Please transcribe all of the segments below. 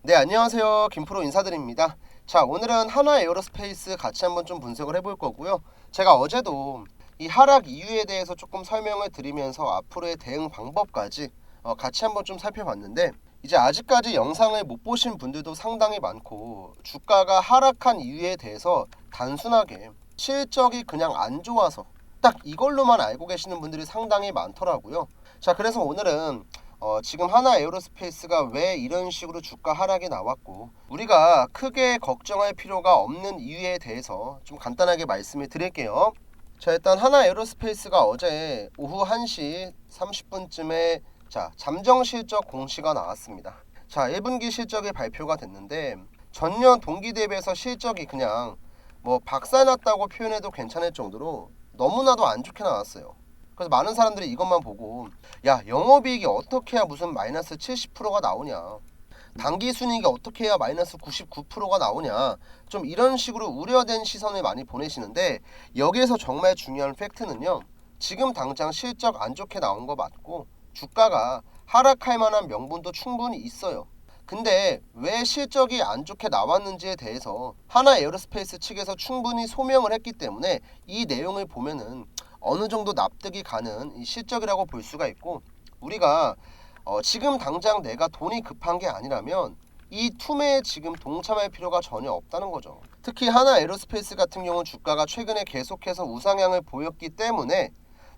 네, 안녕하세요. 김프로 인사드립니다. 자, 오늘은 하나 에어로스페이스 같이 한번 좀 분석을 해볼 거고요. 제가 어제도 이 하락 이유에 대해서 조금 설명을 드리면서 앞으로의 대응 방법까지 같이 한번 좀 살펴봤는데, 이제 아직까지 영상을 못 보신 분들도 상당히 많고, 주가가 하락한 이유에 대해서 단순하게 실적이 그냥 안 좋아서 딱 이걸로만 알고 계시는 분들이 상당히 많더라고요. 자, 그래서 오늘은 지금 하나 에어로스페이스가 왜 이런 식으로 주가 하락이 나왔고, 우리가 크게 걱정할 필요가 없는 이유에 대해서 좀 간단하게 말씀을 드릴게요. 자, 일단 하나 에어로스페이스가 어제 오후 1시 30분쯤에 잠정 실적 공시가 나왔습니다. 자, 1분기 실적이 발표가 됐는데, 전년 동기 대비해서 실적이 그냥 뭐 박살났다고 표현해도 괜찮을 정도로 너무나도 안 좋게 나왔어요. 그래서 많은 사람들이 이것만 보고, 야, 영업이익이 어떻게 해야 무슨 마이너스 70%가 나오냐, 당기순이익이 어떻게 해야 마이너스 99%가 나오냐, 좀 이런 식으로 우려된 시선을 많이 보내시는데, 여기에서 정말 중요한 팩트는요, 지금 당장 실적 안 좋게 나온 거 맞고 주가가 하락할 만한 명분도 충분히 있어요. 근데 왜 실적이 안 좋게 나왔는지에 대해서 하나 에어로스페이스 측에서 충분히 소명을 했기 때문에 이 내용을 보면은 어느 정도 납득이 가는 이 실적이라고 볼 수가 있고, 우리가 지금 당장 내가 돈이 급한 게 아니라면 이 투매에 지금 동참할 필요가 전혀 없다는 거죠. 특히 하나 에어로스페이스 같은 경우는 주가가 최근에 계속해서 우상향을 보였기 때문에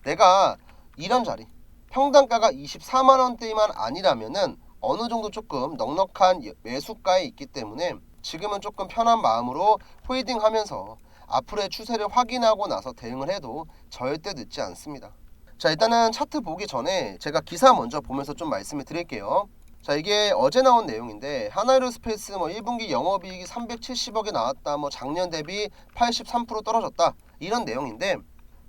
내가 이런 자리, 평단가가 24만 원대만 아니라면은 어느 정도 조금 넉넉한 매수가에 있기 때문에 지금은 조금 편한 마음으로 홀딩하면서 앞으로의 추세를 확인하고 나서 대응을 해도 절대 늦지 않습니다. 자, 일단은 차트 보기 전에 제가 기사 먼저 보면서 좀 말씀을 드릴게요. 자, 이게 어제 나온 내용인데, 하나에어로스페이스 뭐 1분기 영업이익이 370억이 나왔다, 뭐 작년 대비 83% 떨어졌다, 이런 내용인데,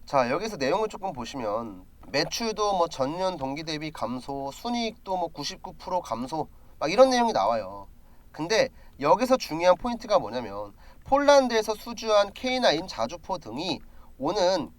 자, 여기서 내용을 조금 보시면 매출도 뭐 전년 동기 대비 감소, 순이익도 뭐 99% 감소, 막 이런 내용이 나와요. 근데 여기서 중요한 포인트가 뭐냐면, 폴란드에서 수주한 K9 자주포 등이 오는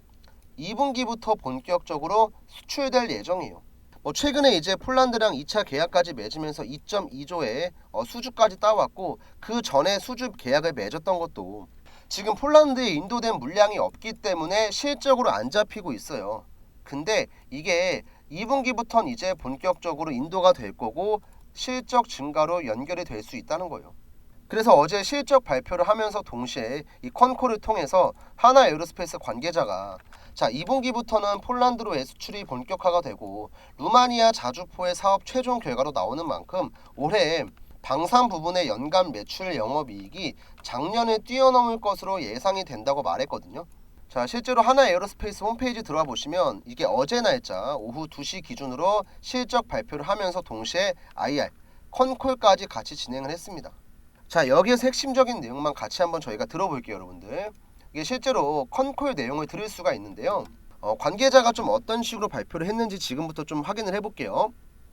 2분기부터 본격적으로 수출될 예정이에요. 뭐 최근에 이제 폴란드랑 2차 계약까지 맺으면서 2.2조의 수주까지 따왔고, 그 전에 수주 계약을 맺었던 것도 지금 폴란드에 인도된 물량이 없기 때문에 실적으로 안 잡히고 있어요. 근데 이게 2분기부터는 이제 본격적으로 인도가 될 거고 실적 증가로 연결이 될 수 있다는 거예요. 그래서 어제 실적 발표를 하면서 동시에 이 컨콜을 통해서 하나 에어로스페이스 관계자가, 자, 2분기부터는 폴란드로의 수출이 본격화가 되고 루마니아 자주포의 사업 최종 결과로 나오는 만큼 올해 방산 부분의 연간 매출 영업이익이 작년을 뛰어넘을 것으로 예상이 된다고 말했거든요. 자, 실제로 하나 에어로스페이스 홈페이지 들어와 보시면 이게 어제 날짜 오후 2시 기준으로 실적 발표를 하면서 동시에 IR, 컨콜까지 같이 진행을 했습니다. 자, 여기에서 핵심적인 내용만 같이 한번 저희가 들어볼게요, 여러분들. 이게 실제로 컨콜 내용을 들을 수가 있는데요. 관계자가 좀 어떤 식으로 발표를 했는지 지금부터 좀 확인을 해볼게요.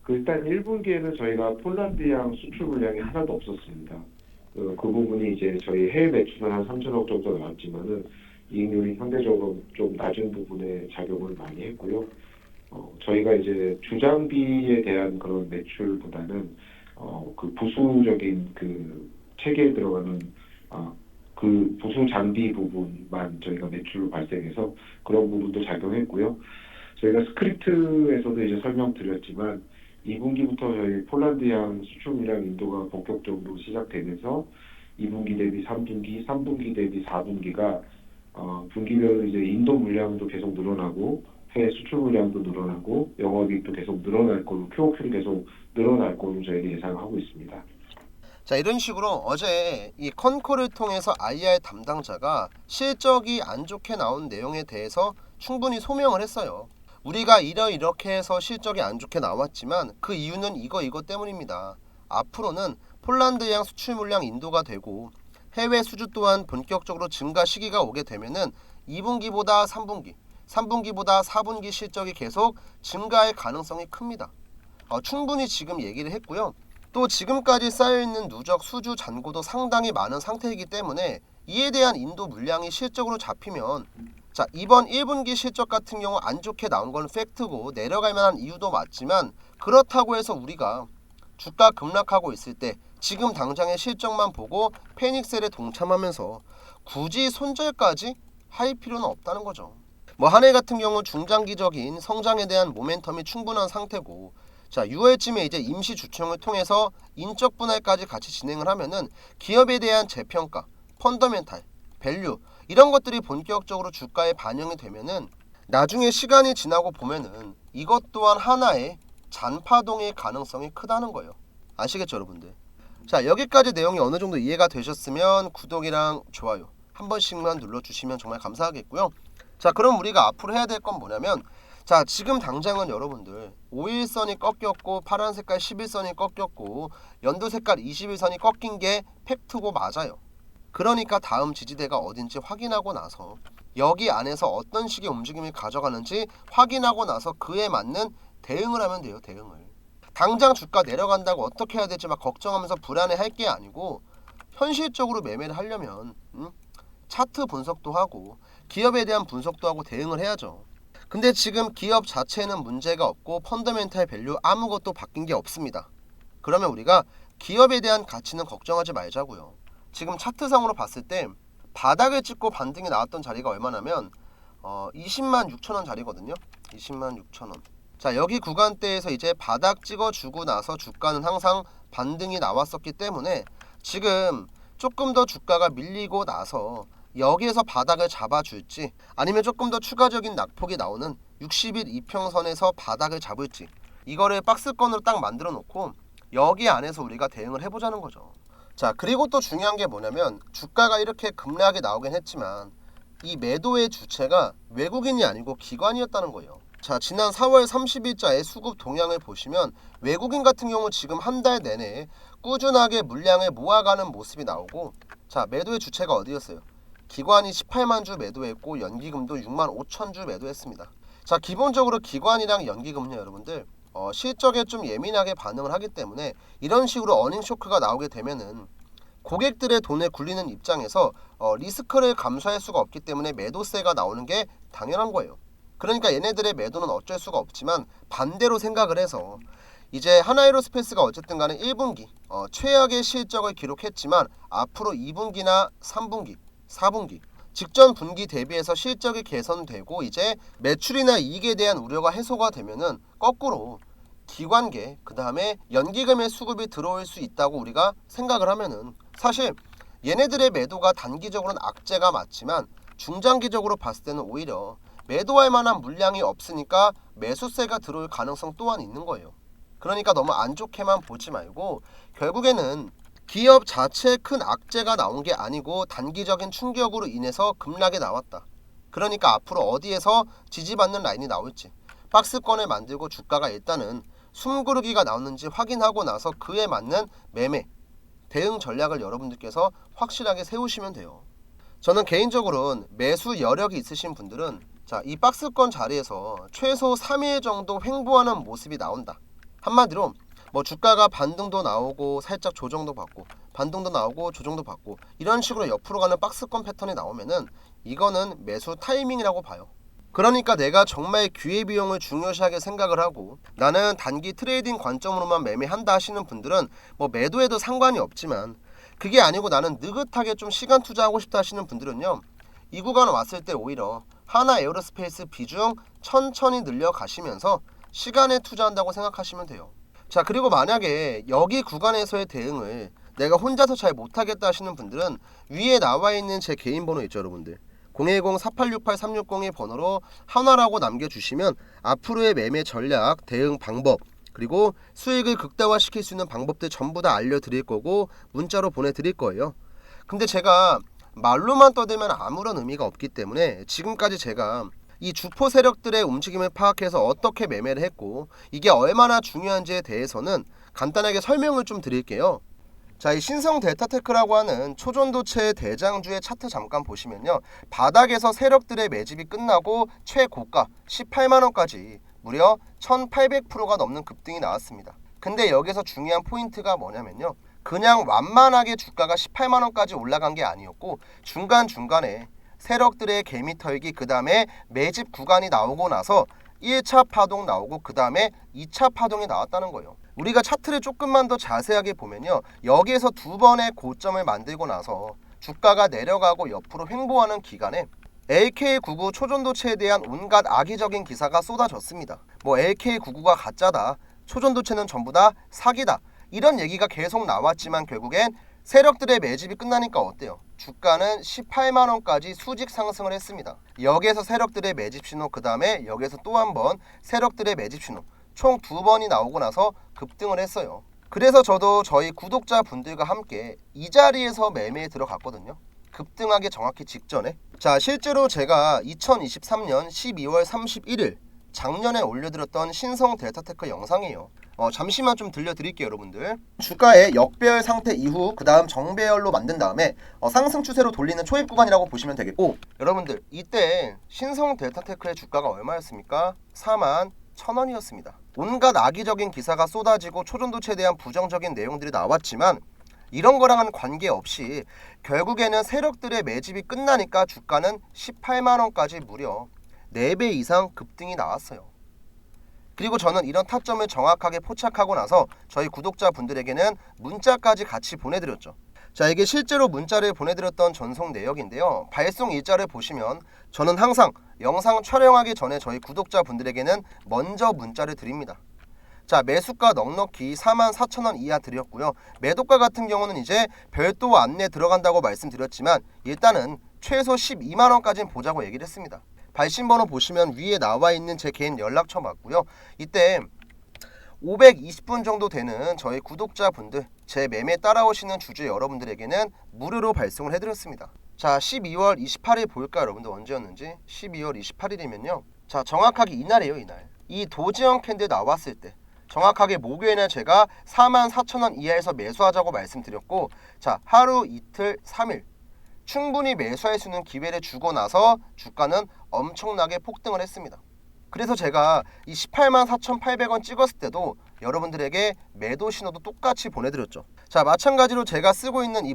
일단 1분기에는 저희가 폴란드양 수출 물량이 하나도 없었습니다. 그 부분이 이제 저희 해외 매출은 한 3천억 정도 나왔지만은 이익률이 상대적으로 좀 낮은 부분에 작용을 많이 했고요. 저희가 이제 주장비에 대한 그런 매출보다는 그 부수적인 그 체계에 들어가는 그 부수 장비 부분만 저희가 매출로 발생해서 그런 부분도 작용했고요. 저희가 스크립트에서도 이제 설명드렸지만 2분기부터 저희 폴란드양 수출 물량 인도가 본격적으로 시작되면서 2분기 대비 3분기, 3분기 대비 4분기가 분기별로 이제 인도 물량도 계속 늘어나고 해외 수출 물량도 늘어나고 영업이익도 계속 늘어날 걸로 QOQ는 계속 늘어날 걸로 저희는 예상하고 있습니다. 자, 이런 식으로 어제 이 컨콜을 통해서 IR 담당자가 실적이 안 좋게 나온 내용에 대해서 충분히 소명을 했어요. 우리가 이렇게 해서 실적이 안 좋게 나왔지만 그 이유는 이거 때문입니다. 앞으로는 폴란드양 수출 물량 인도가 되고 해외 수주 또한 본격적으로 증가 시기가 오게 되면은 2분기보다 3분기, 3분기보다 4분기 실적이 계속 증가할 가능성이 큽니다. 충분히 지금 얘기를 했고요. 또 지금까지 쌓여있는 누적 수주 잔고도 상당히 많은 상태이기 때문에 이에 대한 인도 물량이 실적으로 잡히면, 자, 이번 1분기 실적 같은 경우 안 좋게 나온 건 팩트고 내려갈 만한 이유도 맞지만, 그렇다고 해서 우리가 주가 급락하고 있을 때 지금 당장의 실적만 보고 패닉셀에 동참하면서 굳이 손절까지 할 필요는 없다는 거죠. 뭐 한해 같은 경우 중장기적인 성장에 대한 모멘텀이 충분한 상태고, 자 6월쯤에 이제 임시 주총을 통해서 인적 분할까지 같이 진행을 하면은 기업에 대한 재평가, 펀더멘탈, 밸류 이런 것들이 본격적으로 주가에 반영이 되면은 나중에 시간이 지나고 보면은 이것 또한 하나의 잔파동의 가능성이 크다는 거예요. 아시겠죠 여러분들? 자 여기까지 내용이 어느 정도 이해가 되셨으면 구독이랑 좋아요 한 번씩만 눌러주시면 정말 감사하겠고요. 자 그럼 우리가 앞으로 해야 될 건 뭐냐면, 자 지금 당장은 여러분들 5일선이 꺾였고 파란 색깔 11선이 꺾였고 연두 색깔 21선이 꺾인 게 팩트고 맞아요. 그러니까 다음 지지대가 어딘지 확인하고 나서 여기 안에서 어떤 식의 움직임을 가져가는지 확인하고 나서 그에 맞는 대응을 하면 돼요. 대응을. 당장 주가 내려간다고 어떻게 해야 될지 막 걱정하면서 불안해할 게 아니고, 현실적으로 매매를 하려면 차트 분석도 하고 기업에 대한 분석도 하고 대응을 해야죠. 근데 지금 기업 자체에는 문제가 없고 펀더멘탈 밸류 아무것도 바뀐 게 없습니다. 그러면 우리가 기업에 대한 가치는 걱정하지 말자고요. 지금 차트상으로 봤을 때 바닥을 찍고 반등이 나왔던 자리가 얼마냐면 20만 6천 원 자리거든요. 20만 6천 원. 자 여기 구간대에서 이제 바닥 찍어주고 나서 주가는 항상 반등이 나왔었기 때문에 지금 조금 더 주가가 밀리고 나서 여기에서 바닥을 잡아줄지, 아니면 조금 더 추가적인 낙폭이 나오는 60일 이평선에서 바닥을 잡을지, 이거를 박스권으로 딱 만들어 놓고 여기 안에서 우리가 대응을 해보자는 거죠. 자 그리고 또 중요한 게 뭐냐면, 주가가 이렇게 급락이 나오긴 했지만 이 매도의 주체가 외국인이 아니고 기관이었다는 거예요. 자 지난 4월 30일자의 수급 동향을 보시면 외국인 같은 경우 지금 한 달 내내 꾸준하게 물량을 모아가는 모습이 나오고, 자 매도의 주체가 어디였어요? 기관이 18만 주 매도했고 연기금도 6만 5천 주 매도했습니다. 자 기본적으로 기관이랑 연기금은요 여러분들 실적에 좀 예민하게 반응을 하기 때문에 이런 식으로 어닝 쇼크가 나오게 되면은 고객들의 돈에 굴리는 입장에서 리스크를 감수할 수가 없기 때문에 매도세가 나오는 게 당연한 거예요. 그러니까 얘네들의 매도는 어쩔 수가 없지만 반대로 생각을 해서 이제 하나에로스페이스가 어쨌든 간에 1분기 최악의 실적을 기록했지만 앞으로 2분기나 3분기, 4분기 직전 분기 대비해서 실적이 개선되고 이제 매출이나 이익에 대한 우려가 해소가 되면은 거꾸로 기관계 그 다음에 연기금의 수급이 들어올 수 있다고 우리가 생각을 하면은, 사실 얘네들의 매도가 단기적으로는 악재가 맞지만 중장기적으로 봤을 때는 오히려 매도할 만한 물량이 없으니까 매수세가 들어올 가능성 또한 있는 거예요. 그러니까 너무 안 좋게만 보지 말고 결국에는 기업 자체에 큰 악재가 나온 게 아니고 단기적인 충격으로 인해서 급락이 나왔다. 그러니까 앞으로 어디에서 지지받는 라인이 나올지 박스권을 만들고 주가가 일단은 숨고르기가 나오는지 확인하고 나서 그에 맞는 매매, 대응 전략을 여러분들께서 확실하게 세우시면 돼요. 저는 개인적으로는 매수 여력이 있으신 분들은 자, 이 박스권 자리에서 최소 3일 정도 횡보하는 모습이 나온다. 한마디로 뭐 주가가 반등도 나오고 살짝 조정도 받고 반등도 나오고 조정도 받고 이런 식으로 옆으로 가는 박스권 패턴이 나오면은 이거는 매수 타이밍이라고 봐요. 그러니까 내가 정말 기회비용을 중요시하게 생각을 하고 나는 단기 트레이딩 관점으로만 매매한다 하시는 분들은 뭐 매도해도 상관이 없지만, 그게 아니고 나는 느긋하게 좀 시간 투자하고 싶다 하시는 분들은요 이 구간 왔을 때 오히려 하나에어로스페이스 비중 천천히 늘려가시면서 시간에 투자한다고 생각하시면 돼요. 자 그리고 만약에 여기 구간에서의 대응을 내가 혼자서 잘 못하겠다 하시는 분들은 위에 나와있는 제 개인 번호 있죠 여러분들, 010-4868-360의 번호로 한화라고 남겨주시면 앞으로의 매매 전략, 대응 방법, 그리고 수익을 극대화시킬 수 있는 방법들 전부 다 알려드릴 거고 문자로 보내드릴 거예요. 근데 제가 말로만 떠들면 아무런 의미가 없기 때문에 지금까지 제가 이 주포 세력들의 움직임을 파악해서 어떻게 매매를 했고 이게 얼마나 중요한지에 대해서는 간단하게 설명을 좀 드릴게요. 자, 이 신성 델타테크라고 하는 초전도체 대장주의 차트 잠깐 보시면요, 바닥에서 세력들의 매집이 끝나고 최고가 18만원까지 무려 1800%가 넘는 급등이 나왔습니다. 근데 여기서 중요한 포인트가 뭐냐면요, 그냥 완만하게 주가가 18만원까지 올라간 게 아니었고 중간중간에 세력들의 개미 털기 그 다음에 매집 구간이 나오고 나서 1차 파동 나오고 그 다음에 2차 파동이 나왔다는 거예요. 우리가 차트를 조금만 더 자세하게 보면요, 여기에서 두 번의 고점을 만들고 나서 주가가 내려가고 옆으로 횡보하는 기간에 LK99 초전도체에 대한 온갖 악의적인 기사가 쏟아졌습니다. 뭐 LK99가 가짜다, 초전도체는 전부 다 사기다, 이런 얘기가 계속 나왔지만 결국엔 세력들의 매집이 끝나니까 어때요? 주가는 18만원까지 수직 상승을 했습니다. 여기에서 세력들의 매집 신호, 그 다음에 여기에서 또 한 번 세력들의 매집 신호, 총 두 번이 나오고 나서 급등을 했어요. 그래서 저도 저희 구독자분들과 함께 이 자리에서 매매에 들어갔거든요. 급등하기 정확히 직전에. 자, 실제로 제가 2023년 12월 31일 작년에 올려드렸던 신성 델타테크 영상이에요. 잠시만 좀 들려드릴게요, 여러분들. 주가의 역배열 상태 이후 그 다음 정배열로 만든 다음에 상승 추세로 돌리는 초입 구간이라고 보시면 되겠고, 여러분들 이때 신성 델타테크의 주가가 얼마였습니까? 41,000원이었습니다. 온갖 악의적인 기사가 쏟아지고 초전도체에 대한 부정적인 내용들이 나왔지만 이런 거랑은 관계없이 결국에는 세력들의 매집이 끝나니까 주가는 18만원까지 무려 4배 이상 급등이 나왔어요. 그리고 저는 이런 타점을 정확하게 포착하고 나서 저희 구독자분들에게는 문자까지 같이 보내드렸죠. 자, 이게 실제로 문자를 보내드렸던 전송 내역인데요. 발송 일자를 보시면 저는 항상 영상 촬영하기 전에 저희 구독자분들에게는 먼저 문자를 드립니다. 자, 매수가 넉넉히 44,000원 이하 드렸고요. 매도가 같은 경우는 이제 별도 안내 들어간다고 말씀드렸지만 일단은 최소 12만원까지는 보자고 얘기를 했습니다. 발신번호 보시면 위에 나와 있는 제 개인 연락처 맞고요. 이때 520분 정도 되는 저희 구독자분들, 제 매매 따라오시는 주주 여러분들에게는 무료로 발송을 해드렸습니다. 자, 12월 28일 볼까요, 여러분들? 언제였는지. 12월 28일이면요, 자, 정확하게 이날이에요. 이날 이 도지형 캔들 나왔을 때 정확하게 목요일에 제가 44,000원 이하에서 매수하자고 말씀드렸고, 자, 하루, 이틀, 3일 충분히 매수할 수 있는 기회를 주고 나서 주가는 엄청나게 폭등을 했습니다. 그래서 제가 이 184,800원 찍었을 때도 여러분들에게 매도 신호도 똑같이 보내드렸죠. 자, 마찬가지로 제가 쓰고 있는 이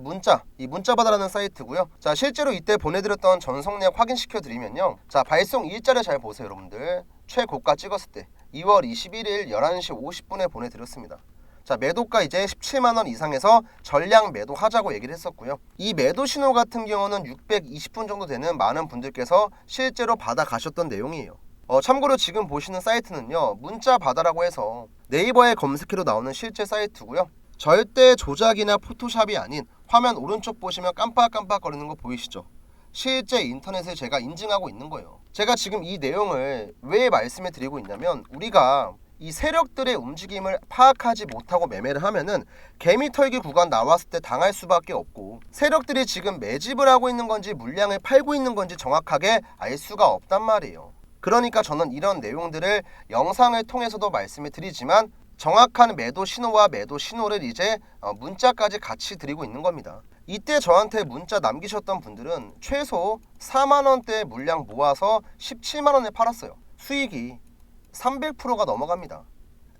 문자바다라는 사이트고요. 자, 실제로 이때 보내드렸던 전송 내역 확인시켜 드리면요, 자, 발송 일자를 잘 보세요, 여러분들. 최고가 찍었을 때 2월 21일 11시 50분에 보내드렸습니다. 자, 매도가 이제 17만원 이상에서 전량 매도하자고 얘기를 했었고요. 이 매도 신호 같은 경우는 620분 정도 되는 많은 분들께서 실제로 받아 가셨던 내용이에요. 참고로 지금 보시는 사이트는요, 문자바다라고 해서 네이버에 검색해도 나오는 실제 사이트고요. 절대 조작이나 포토샵이 아닌, 화면 오른쪽 보시면 깜빡깜빡 거리는 거 보이시죠? 실제 인터넷을 제가 인증하고 있는 거예요. 제가 지금 이 내용을 왜 말씀해 드리고 있냐면, 우리가 이 세력들의 움직임을 파악하지 못하고 매매를 하면은 개미 털기 구간 나왔을 때 당할 수밖에 없고, 세력들이 지금 매집을 하고 있는 건지 물량을 팔고 있는 건지 정확하게 알 수가 없단 말이에요. 그러니까 저는 이런 내용들을 영상을 통해서도 말씀을 드리지만 정확한 매도 신호와 매도 신호를 이제 문자까지 같이 드리고 있는 겁니다. 이때 저한테 문자 남기셨던 분들은 최소 4만원대 물량 모아서 17만원에 팔았어요. 수익이 300%가 넘어갑니다.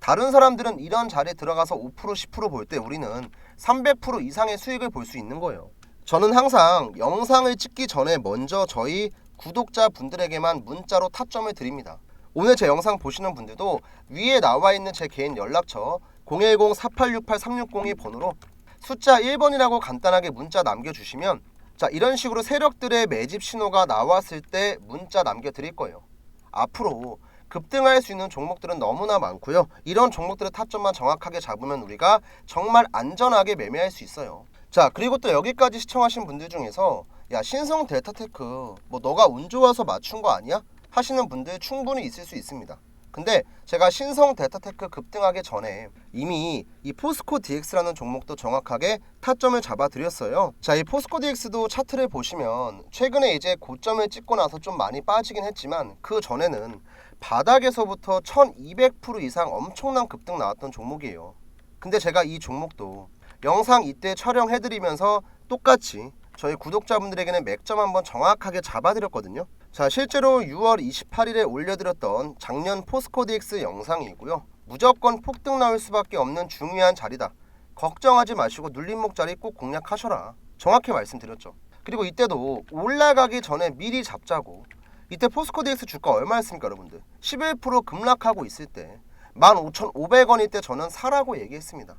다른 사람들은 이런 자리에 들어가서 5% 10% 볼 때 우리는 300% 이상의 수익을 볼 수 있는 거예요. 저는 항상 영상을 찍기 전에 먼저 저희 구독자분들에게만 문자로 타점을 드립니다. 오늘 제 영상 보시는 분들도 위에 나와 있는 제 개인 연락처 010-4868-360이 번호로 숫자 1번이라고 간단하게 문자 남겨주시면, 자, 이런 식으로 세력들의 매집 신호가 나왔을 때 문자 남겨드릴 거예요. 앞으로 급등할 수 있는 종목들은 너무나 많고요. 이런 종목들의 타점만 정확하게 잡으면 우리가 정말 안전하게 매매할 수 있어요. 자, 그리고 또 여기까지 시청하신 분들 중에서 야, 신성 델타테크 뭐 너가 운 좋아서 맞춘 거 아니야? 하시는 분들 충분히 있을 수 있습니다. 근데 제가 신성 델타테크 급등하기 전에 이미 이 포스코 DX라는 종목도 정확하게 타점을 잡아 드렸어요. 자, 이 포스코 DX도 차트를 보시면 최근에 이제 고점을 찍고 나서 좀 많이 빠지긴 했지만 그 전에는 바닥에서부터 1200% 이상 엄청난 급등 나왔던 종목이에요. 근데 제가 이 종목도 영상 이때 촬영해드리면서 똑같이 저희 구독자분들에게는 맥점 한번 정확하게 잡아드렸거든요. 자, 실제로 6월 28일에 올려드렸던 작년 포스코 DX 영상이고요. 무조건 폭등 나올 수밖에 없는 중요한 자리다. 걱정하지 마시고 눌림목 자리 꼭 공략하셔라. 정확히 말씀드렸죠. 그리고 이때도 올라가기 전에 미리 잡자고 이때 포스코 DX 주가 얼마였습니까 여러분들? 11% 급락하고 있을 때 15,500원일 때 저는 사라고 얘기했습니다.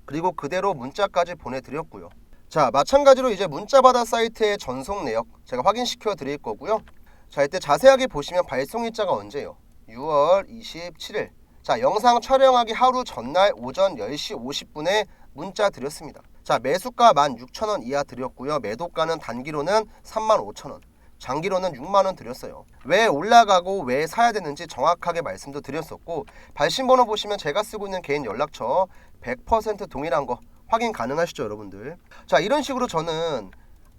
그리고 그대로 문자까지 보내드렸고요. 자, 마찬가지로 이제 문자바다 사이트의 전송 내역 제가 확인시켜 드릴 거고요. 자, 이때 자세하게 보시면 발송일자가 언제요? 6월 27일. 자, 영상 촬영하기 하루 전날 오전 10시 50분에 문자 드렸습니다. 자, 매수가 16,000원 이하 드렸고요. 매도가는 단기로는 35,000원, 장기로는 6만원 드렸어요. 왜 올라가고 왜 사야 되는지 정확하게 말씀도 드렸었고, 발신번호 보시면 제가 쓰고 있는 개인 연락처 100% 동일한 거 확인 가능하시죠 여러분들. 자, 이런 식으로 저는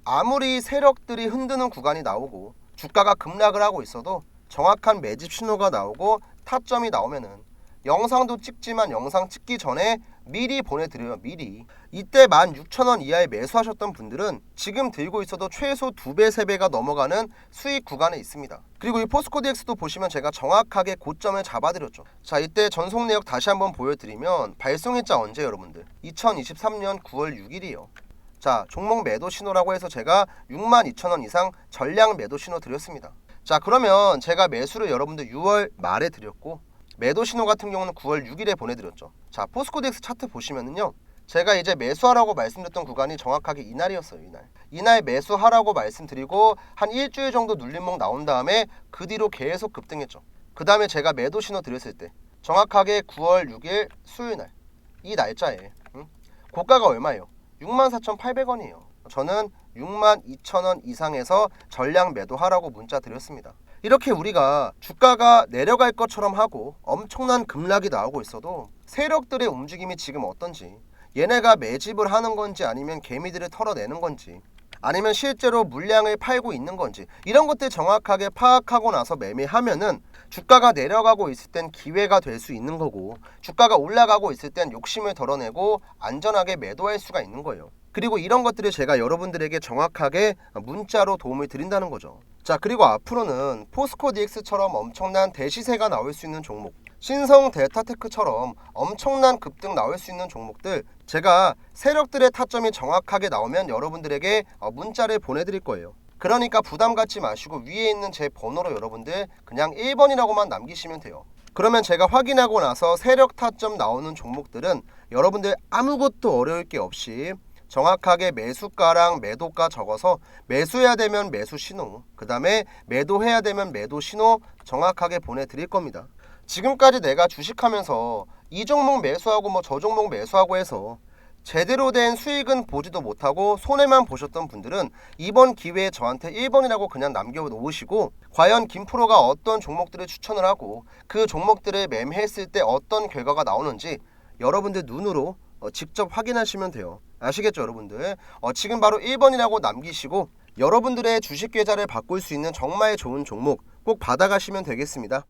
아무리 세력들이 흔드는 구간이 나오고 주가가 급락을 하고 있어도 정확한 매집 신호가 나오고 타점이 나오면은 영상도 찍지만 영상 찍기 전에 미리 보내드려요. 미리. 이때 16,000원 이하에 매수하셨던 분들은 지금 들고 있어도 최소 2배, 3배가 넘어가는 수익 구간에 있습니다. 그리고 이 포스코 DX도 보시면 제가 정확하게 고점을 잡아드렸죠. 자, 이때 전송 내역 다시 한번 보여드리면 발송일자 언제 여러분들? 2023년 9월 6일이요. 자, 종목 매도 신호라고 해서 제가 62,000원 이상 전량 매도 신호 드렸습니다. 자, 그러면 제가 매수를 여러분들 6월 말에 드렸고 매도 신호 같은 경우는 9월 6일에 보내드렸죠. 자, 포스코 DX 차트 보시면은요, 제가 이제 매수하라고 말씀드렸던 구간이 정확하게 이날이었어요. 이날 매수하라고 말씀드리고 한 일주일 정도 눌림목 나온 다음에 그 뒤로 계속 급등했죠. 그 다음에 제가 매도 신호 드렸을 때 정확하게 9월 6일 수요일날 이 날짜에 고가가 얼마예요? 64,800원이에요. 저는 62,000원 이상에서 전량 매도하라고 문자 드렸습니다. 이렇게 우리가 주가가 내려갈 것처럼 하고 엄청난 급락이 나오고 있어도 세력들의 움직임이 지금 어떤지, 얘네가 매집을 하는 건지 아니면 개미들을 털어내는 건지 아니면 실제로 물량을 팔고 있는 건지 이런 것들 정확하게 파악하고 나서 매매하면은 주가가 내려가고 있을 땐 기회가 될 수 있는 거고, 주가가 올라가고 있을 땐 욕심을 덜어내고 안전하게 매도할 수가 있는 거예요. 그리고 이런 것들을 제가 여러분들에게 정확하게 문자로 도움을 드린다는 거죠. 자, 그리고 앞으로는 포스코 DX처럼 엄청난 대시세가 나올 수 있는 종목, 신성 델타테크처럼 엄청난 급등 나올 수 있는 종목들 제가 세력들의 타점이 정확하게 나오면 여러분들에게 문자를 보내드릴 거예요. 그러니까 부담 갖지 마시고 위에 있는 제 번호로 여러분들 그냥 1번이라고만 남기시면 돼요. 그러면 제가 확인하고 나서 세력 타점 나오는 종목들은 여러분들 아무것도 어려울 게 없이 정확하게 매수가랑 매도가 적어서 매수해야 되면 매수 신호, 그 다음에 매도해야 되면 매도 신호 정확하게 보내드릴 겁니다. 지금까지 내가 주식하면서 이 종목 매수하고 뭐 저 종목 매수하고 해서 제대로 된 수익은 보지도 못하고 손해만 보셨던 분들은 이번 기회에 저한테 1번이라고 그냥 남겨놓으시고 과연 김프로가 어떤 종목들을 추천을 하고 그 종목들을 매매했을 때 어떤 결과가 나오는지 여러분들 눈으로 직접 확인하시면 돼요. 아시겠죠 여러분들? 지금 바로 1번이라고 남기시고 여러분들의 주식 계좌를 바꿀 수 있는 정말 좋은 종목 꼭 받아가시면 되겠습니다.